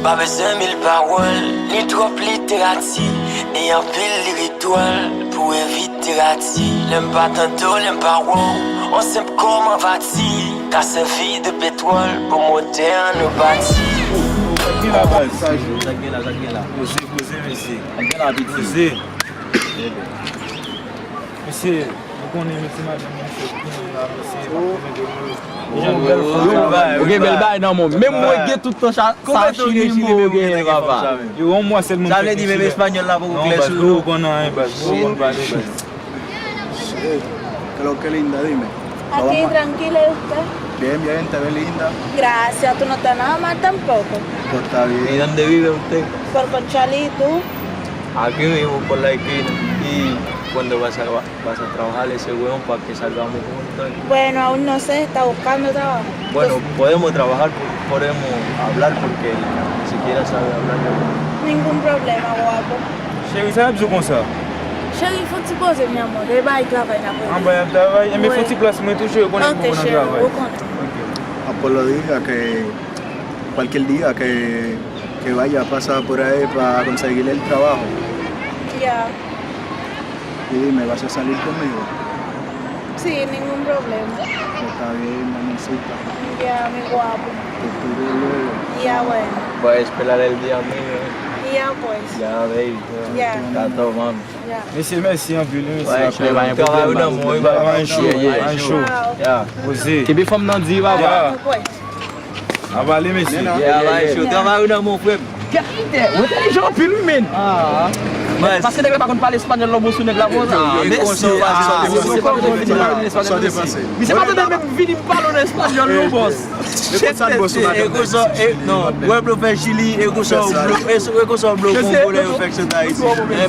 Pas besoin mille paroles, ni trop littératie. Et un pile rituel pour éviter rati. L'aime pas tantôt, l'aime pas wow. On sait comment va-t-il. T'as servi de pétrole pour moderne bâti. Posez, monsieur, vous connaissez madame, Ok, bel bail non mon. Même moi qui tout le temps ça chine papa. Yo un mois seulement. Ça veut dire même espagnol là pour clair sur. No, Qué linda, dime. Aquí tranquila, ¿y usted? Bien, te ve linda. Gracias, tú no estás nada mal tampoco. Pues está ¿Y bien. dónde vive usted? Por Conchalito. Aquí mismo por la esquina. Y cuando vas a trabajar ese huevón para que salgamos juntos. Bueno, aún no sé, está buscando trabajo. Bueno, podemos trabajar, podemos hablar porque ni siquiera sabe hablar. Ningún problema, guapo. Chérie, ça va bien comme ça. Chérie, il faut que tu poses, mi amor. Il va y travailler après. En bas de travail, mais faut que place moi toujours pour Ok, chérie, au compte. Apolo diga que cualquier día que vaya a pasar por ahí para conseguir el trabajo. Ya, Y dime, ¿vas a salir conmigo? sí, ningún problema. Está bien, mamacita. Ya, mi guapo. Te espero luego. Ya, bueno. Voy a esperar el día mío. Ya, pues. Ya, baby. Ya. Está todo, mami. Ya. Merci en plus, merci. Ouais, je vais travailler un mois, il va un show, un show. Yeah. Posez. Qui femme dans dit va. Yeah. Pues. Avalez, monsieur. Yeah, vai, je travaille un mois, frère. Vous êtes les gens plus men. Ah. Parce que les gars par contre parler espagnol là bon sous nèg là bon ça. Mais c'est pas de même venir parler espagnol là boss. Non, ouais pour faire Chili et que ça bloc pour les faire ça ici. Mais